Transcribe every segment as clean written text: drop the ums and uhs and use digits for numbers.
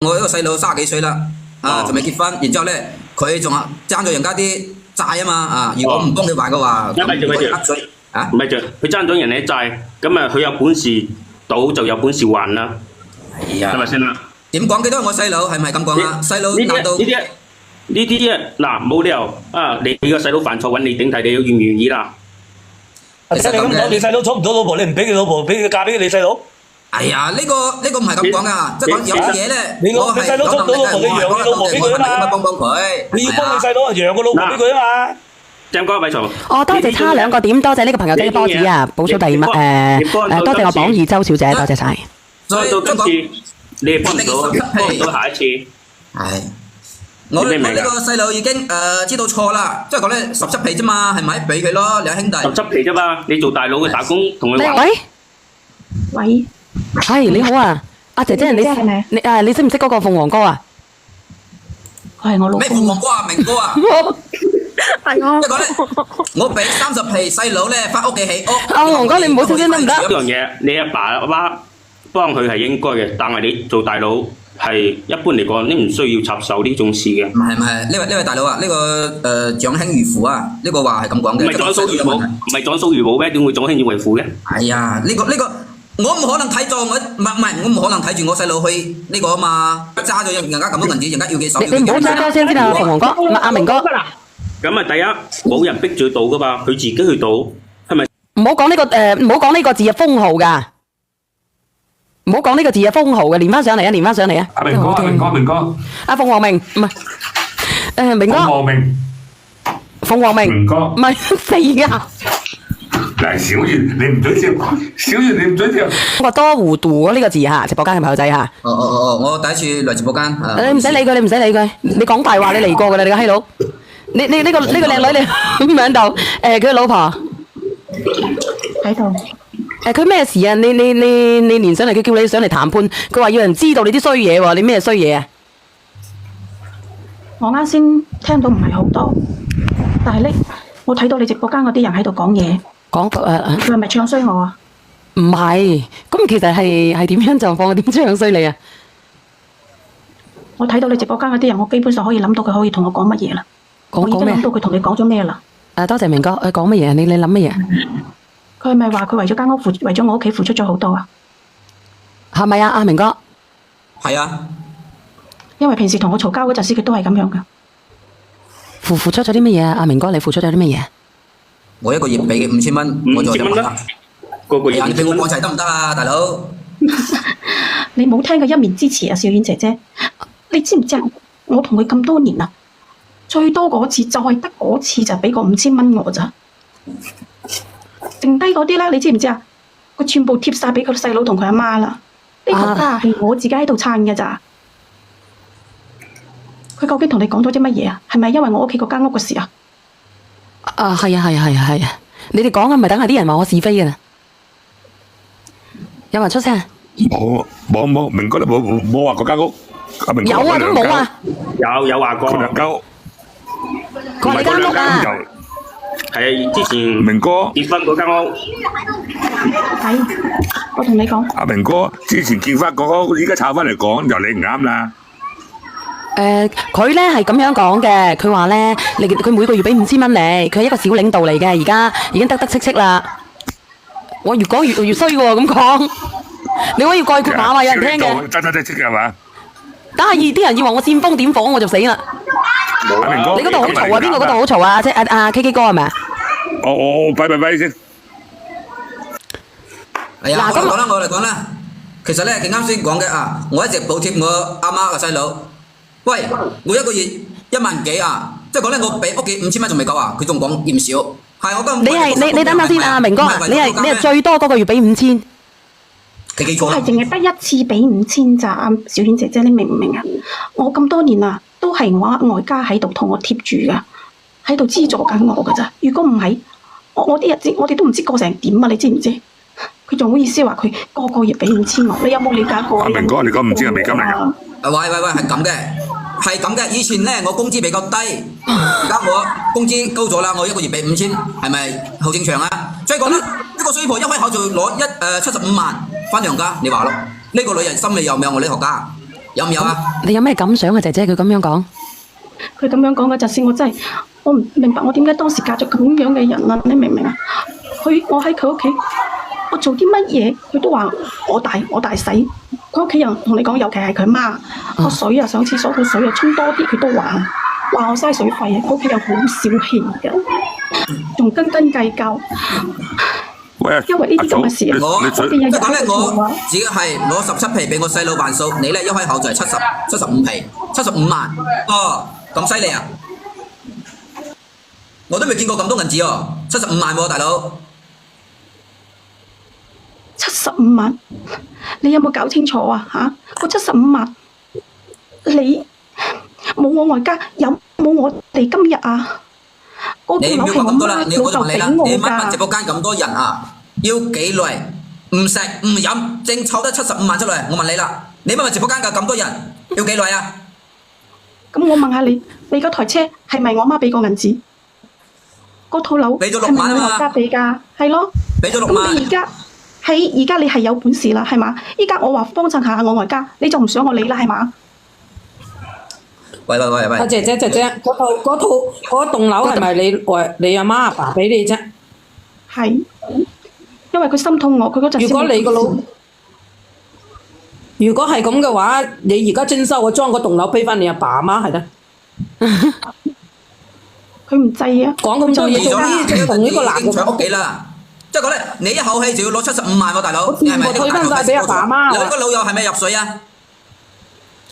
我一個細佬30幾歲啦，仲未結婚，然之後咧佢仲爭咗人家啲債啊嘛，如果唔幫佢還嘅話，咪住啊，咪住，佢爭咗人哋債，咁啊佢有本事賭就有本事還啦，係咪先啦？點講佢都係我細佬，係咪咁講啊？細佬難道呢啲啊嗱冇理由啊！你個細佬犯錯揾你頂替，你願唔願意啦？即係你咁講，你細佬娶唔到老婆，你唔俾佢老婆，俾佢嫁俾你細佬？哎呀，呢個唔係咁講噶，即係講有啲嘢咧，你細佬娶唔到老婆，你養你老婆俾佢啊嘛，幫佢，你要幫你細佬養個老婆俾佢啊嘛。鄭哥偉松，多謝差2個點，多謝呢個朋友仔嘅波子啊，補數第多謝我榜2周小姐，多謝晒。所以到今次你係幫唔到下一次。係。我呢個細佬已經知道錯啦，即係講咧17皮啫嘛，係咪俾佢咯，兩兄弟。17皮啫嘛，你做大佬嘅打工同佢話。喂，係你好啊，阿姐姐，你識唔識嗰個鳳凰哥啊？佢係我老公。咩鳳凰哥啊，明哥啊？係啊。即係講咧，我俾30皮細佬咧翻屋企起屋。鳳凰哥，你唔好小聲得唔得？呢樣嘢你阿爸阿媽幫佢係應該嘅，但係你做大佬。係一般嚟講，你唔需要插手呢種事嘅。唔係，呢位大佬啊，呢個長兄如父啊，呢個話係咁講嘅。唔係長嫂如母，唔係長嫂如母咩？點會長兄如為父嘅？哎呀，呢個我唔可能睇住我唔可能睇住我細佬去呢個啊嘛，揸咗人家咁多銀紙，人家要幾手？你唔好揸多聲先啊，鳳凰哥，阿明哥。咁啊，第一冇人逼住賭噶嘛，佢自己去賭，係咪？唔好講呢個字係封號㗎。唔好講呢個字係封號嘅，連翻上嚟啊！連翻上嚟啊！阿明哥，阿鳳凰明唔係，明哥。鳳凰明。唔係死㗎。嗱，小月你唔准笑，小月你唔准笑。我多糊塗呢個字嚇，直播間嘅朋友仔嚇。我第一次嚟直播間。你唔使理佢，你唔使理佢。你講大話，你嚟過㗎啦，你個閪佬。你呢個靚女你咁樣度，佢老婆喺度。佢咩事啊？你連上嚟，佢叫你上嚟談判，佢話要人知道你啲衰嘢喎，你咩衰嘢啊？我啱先聽到唔係好多，但係咧，我睇到你直播間嗰啲人喺度講嘢，佢係咪唱衰我啊？唔係，咁其實係點樣狀況？點唱衰你啊？我睇到你直播間嗰啲人，我基本上可以諗到佢可以同我講乜嘢啦。講咩？我已經諗到佢同你講咗咩啦？多謝明哥，講乜嘢？你諗乜嘢？佢係咪話佢為咗間屋為咗我屋企付出咗好多啊？係咪啊，阿明哥？係啊，因為平時同我嘈交嗰陣時，佢都係咁樣噶。付出咗啲乜嘢啊？阿明哥，你付出咗啲乜嘢？我一個月俾佢5000蚊，我再還啦。個月你俾我講齊得唔得啊，大佬？你冇聽過一面之詞啊，小婉姐姐，你知唔知啊？我同佢咁多年啦，最多嗰次就係得嗰次就俾個5000蚊我咋。剩低嗰啲咧，你知唔知啊？佢全部貼晒俾佢細佬同佢阿媽啦。呢個家係我自己喺度撐嘅咋。佢究竟同你講咗啲乜嘢啊？係咪因為我屋企嗰間屋嘅事啊？係啊！你哋講啊，咪等下啲人話我是非嘅啦。有人出聲？冇，明哥都冇話嗰間屋。有啊，都冇啊。有話過。佢話你間屋啊。係之前明哥結婚嗰間屋，係我同你講。阿明哥之前結婚嗰屋，依家炒翻嚟講就你唔啱啦。佢咧係咁樣講嘅，佢話咧，佢每個月俾5000蚊你，佢係一個小領導嚟嘅，而家已經得戚啦。我越講越衰喎，咁講，你可以概括下嘛？有人聽嘅。得戚係嘛？但係啲人以為我煽風點火，我就死啦。阿明哥，你嗰度好嘈啊？邊個嗰度好嘈啊？即係阿 K K 哥係咪啊？我拜先。係啊，我嚟講啦。其實咧，佢啱先講嘅啊，我一直補貼我阿媽個細佬。喂，我一個月1萬幾啊，即係講咧，我俾屋企5000蚊仲未夠啊，佢仲講嫌少。係我今你等下先啊，明哥，你係最多嗰個月俾5000。佢記錯啦。我係淨係得一次俾5000咋，小軒姐姐，你明唔明啊？我咁多年啊，都係我外家喺度同我貼住噶，喺度資助緊我噶咋。如果唔係，我啲日子我哋都唔知過成點啊！你知唔知？佢仲好意思話佢個月俾5000我，你有冇理解過？阿明哥，你講唔知係美金嚟㗎？喂，係咁嘅。以前咧我工資比較低，而家我工資高咗啦，我一個月俾5000，係咪好正常啊？所以講咧，呢個衰婆一開口就攞75萬翻娘家，你話咯？呢個女人心理有冇我呢學家？有唔有啊？你有咩感想啊，姐姐佢咁樣講？佢咁樣講嗰陣時，我唔明白我點解當時嫁咗咁樣嘅人啊！你明唔明啊？我喺佢屋企，我做啲乜嘢，佢都話我大洗。佢屋企人同你講，尤其係佢媽，個水啊上廁所個水啊沖多啲，佢都話我嘥水費啊！佢屋企人好小氣嘅，仲斤斤計較。喂，因為呢啲咁嘅事啊，我我哋日日即係講咧，喺度做啊我只係攞17皮俾我細佬還數，你咧一開口就係75皮，75萬。哦，咁犀利啊！我都未見過咁多銀紙喎，75萬喎，大佬。 75萬，你有冇搞清楚啊？嚇，個75萬，你冇我外家，有冇我哋今日啊？嗰你唔要棟樓係我講咁多啦，媽老豆俾我就問你啦，我你乜直㗎。播間咁多人啊，要幾耐？唔食唔飲，正湊得75萬出嚟，我問你啦，你乜直播間㗎咁多人，要幾耐啊？咁我問下你，你嗰台車係咪我媽俾個銀紙？嗰套樓俾咗係6萬啊嘛咪我外家俾㗎？係咯。俾咗6咁萬你。而家你係有本事啦，係嘛？依家我話幫襯下我外家，你就唔想我理啦，係嘛？喂，阿姐姐，嗰棟樓係咪你阿媽阿爸俾你啫？係，因為佢心痛我，佢嗰陣時如果你個冇老，如果係咁嘅話，你而家徵收我將嗰棟樓俾翻你阿爸阿媽係得？佢唔制啊。講咁多嘢做咩？就同呢個男已經搶屋企嘅。啦。即係講咧，你一口氣就要攞75萬喎，大佬。你係咪我退翻晒俾阿爸阿媽你個老友係咪入水啊？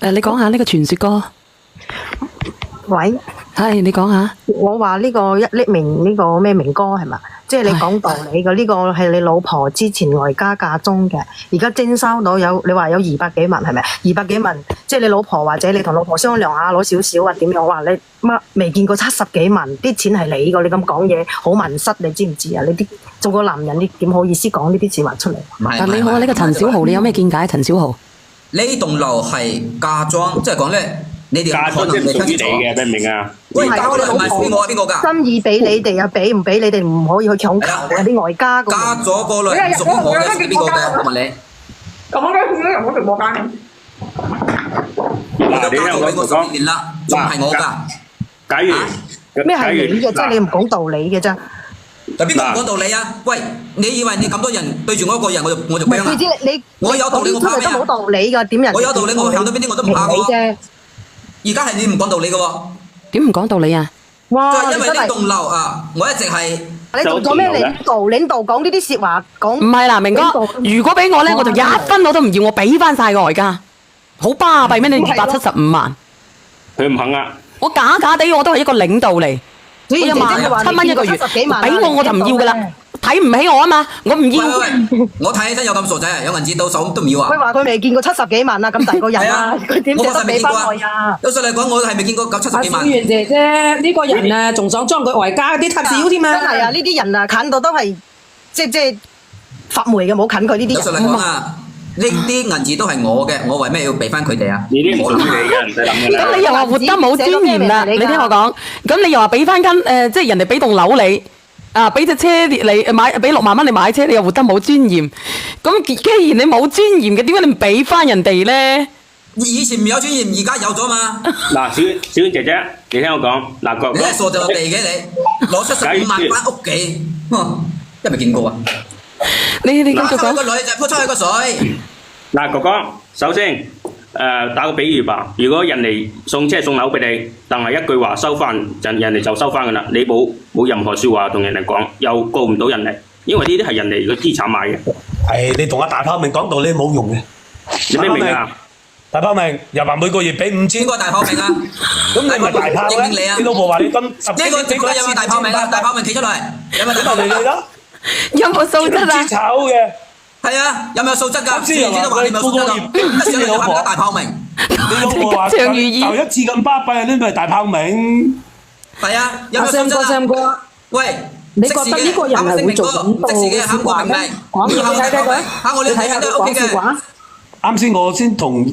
你講下呢個傳說歌，喂，係你講下。我話呢個匿名呢個咩明哥係嘛？即係你講道理嘅呢個係你老婆之前外家嫁中嘅，而家徵收到有你話有200幾萬係咪？200幾萬，即係你老婆或者你同老婆商量下攞少少啊點樣？話你乜未見過70幾萬，啲錢係你個，你咁講嘢好文失，你知唔知啊？你啲做個男人，你點好意思講呢啲字話出嚟？唔係但你好啊，呢個陳小豪，你有咩見解？陳小豪，呢棟樓係嫁妝，即係講咧，你哋嫁可能妝即係屬於你未聽清楚。嘅，明唔明啊？喂，係嫁我哋老妝唔係邊個啊？邊個㗎？心意俾你哋啊，俾唔俾你哋唔可以去強求嘅啲外家咁。加咗個女唔屬於我嘅，屬於邊個嘅？我問你，咁我咧點解入我直播間嘅？你嗱，都你聽加咗俾我我講10年啦，仲係我㗎。假如咩係你嘅啫？你唔講道理嘅啫。嗱，邊個唔講道理啊？喂，你以為你咁多人對住我一個人，我就唔驚啊係，？你我有道理我怕咩啊都冇道理㗎，點人？我有道理，我行到邊啲我都唔怕喎。你啫。而家係你唔講道理嘅喎，點唔講道理啊？哇！就係因為真係呢棟樓啊，我一直係你做咗咩領導？領導講呢啲説話講唔係啦，明哥，如果俾我咧，我就1分我都唔要，我俾翻晒個外家，好巴閉咩？你275萬，佢唔肯啊，我假地我都係一個領導嚟，所以1萬7蚊一個月，俾我就唔要噶啦，睇唔起我啊嘛，我唔要。喂，我睇起身有咁傻仔啊，有銀紙到手都唔要啊佢！話佢未見過70幾萬啊，咁大個人係啊，啊，佢點我確實捨得俾翻未見過佢啊？有實嚟講，我係未見過70阿小幾萬。媛姐姐呢個人啊，仲想將佢外家啲塔少添啊！真係啊！呢啲人啊，近到都係即發霉嘅，冇近佢呢有實嚟啲人。講啊，呢啲銀紙都係我嘅，我為咩要俾翻佢哋啊？呢啲唔屬於你嘅，唔使諗嘅啦。咁你又話活得冇尊嚴啦？你聽我講，咁你又話俾翻間即係人哋俾棟樓你，啊俾隻車你買，俾6萬蚊你買車，你又活得冇尊嚴。咁既然你冇尊嚴嘅，點解你唔俾翻人哋咧？以前唔有尊嚴，而家有咗嘛？嗱，小娟姐姐，你聽我講，嗱個你係傻就地嘅你，攞75萬翻屋企，一未見過啊！你繼續嗱，個講。女就潑出去個水。嗱哥哥，首先打個比喻吧，如果人哋送車送樓俾你，但係一句話收翻，人哋就收翻噶啦，你冇任何説話同人哋講，又告唔到人哋，因為呢啲係人哋嘅資產買嘅，係你同阿大炮明講道理冇用嘅。你明唔明啊？大炮明又話每個月俾5000，邊個大炮明啊？咁你咪大炮認唔認你啊？咧？你老婆話你咁呢個直播有冇大炮明啊？大炮明企出嚟，有冇大炮明啊？咪你咯，有冇素質知啊？炒嘅。係啊，有冇素質㗎？啱先又話都話你冇素質㗎，一上嚟就話大炮明。你老婆話吉祥如意就一次咁巴閉，呢咪大炮明。係啊，有阿冇素 Sam 哥質啊？ ，Sam 哥，喂，你覺得呢個人係會做咁多識時嘅考過明未？講嘢你睇睇佢，考我哋睇下都 OK 嘅。講説話。啱先我先同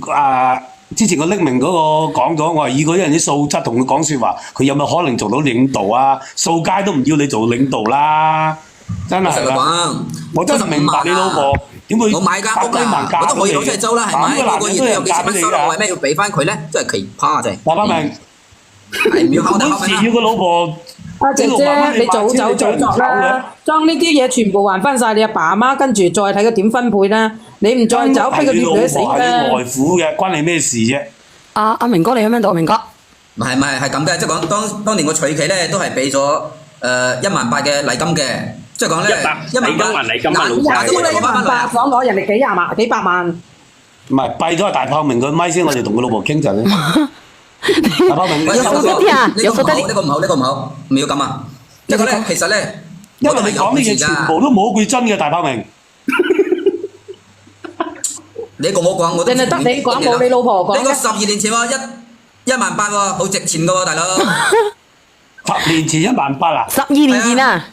之前個匿名嗰個講咗，我話以嗰啲人啲素質同佢講説話，佢有冇可能做到領導啊？掃街都唔要你做領導啦，真係啦。我真係明白你老婆點會我買間屋啊，我都可以攞出嚟租啦，係咪？個個月都有幾千蚊收入，我為咩要俾翻佢咧？真係奇葩真係。大伯明，係唔要考得考每次要個老婆阿姐姐，你早走早作啦，將呢啲嘢全部還翻晒你阿爸阿媽，跟住再睇佢點分配啦。你唔再走，逼佢啲女死係啦。外父嘅，關你咩事啫？阿明哥你喺邊度？明哥，唔係係咁嘅，即係講當年我娶佢咧都係俾咗18000嘅禮金嘅，即係講咧禮金啊老細人哋18000，想攞人哋幾廿萬、幾百萬。唔係閉咗係大炮明個咪先，我哋同佢老婆傾陣咧。大炮明，有數得啲啊，有數得啲。呢個唔好，唔要咁啊！即係講咧，其實咧，因為你講啲嘢全部都冇一句真嘅，大炮明。你講我講，我都淨係得你講冇你老婆講呢個12年前喎，18000喎，好值錢噶喎，大佬。10年前18000啊12年前啊，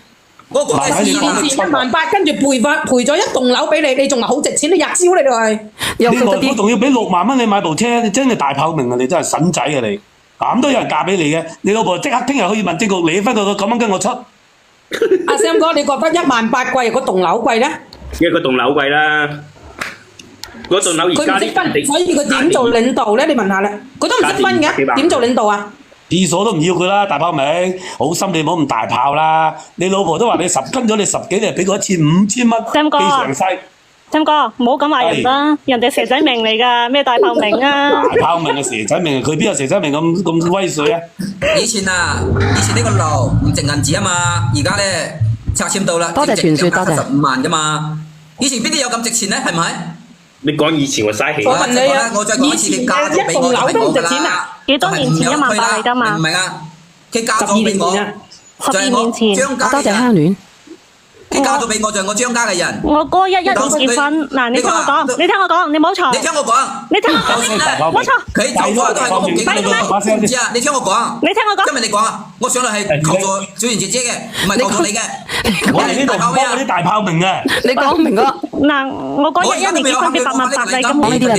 我講嘅12年前18000，跟住賠咗一棟樓俾你，你仲話好值錢，你日燒你哋係。你外父仲要俾6萬蚊你買部車，你真係大炮明啊！你真係筍仔啊你，咁都有人嫁俾你嘅，你老婆即刻聽日可以問政局離婚，佢咁樣跟我出。阿 Sam 哥，你覺得18000貴，嗰棟樓貴咧？因為嗰棟樓貴啦，嗰棟樓而佢唔識家啲分，所以佢點做領導咧？你問下啦，佢都唔識分嘅，點做領導啊？廁所都唔要佢啦，大炮明，好心你唔好咁大炮啦。你老婆都話你跟咗你10幾年，俾佢5000蚊，Sam 哥寄詳細。Sam 哥，唔好咁話人啦，人哋蛇仔命嚟㗎，咩大炮明啊？大炮明嘅蛇仔命，佢邊有蛇仔命咁威水啊？以前呢個樓唔值銀紙啊嘛，而家咧拆遷到啦，多謝傳說，多謝。15萬㗎嘛，以前邊啲有咁值錢咧？係咪？你講以前我嘥氣。我問你啊，我再講一次，佢嫁咗俾我就係我㗎啦。幾多年前18000嚟㗎嘛？唔係啊，佢嫁咗俾我， 12年前。多謝香戀。佢嫁咗俾我就係我張家嘅人。我哥11年結婚，嗱你聽我講，你聽我講，你唔好嘈。你聽我講，你聽我講，唔好嘈。佢走咗都係我屋企嘅人，知唔知啊？你聽我講，你聽我講。今日你講啊，我上嚟係求助小賢姐姐嘅，唔係求助你嘅。我哋呢度唔幫嗰啲大炮明嘅。你講明哥。嗱，我哥11年結婚俾88000嚟咁。講呢啲啦。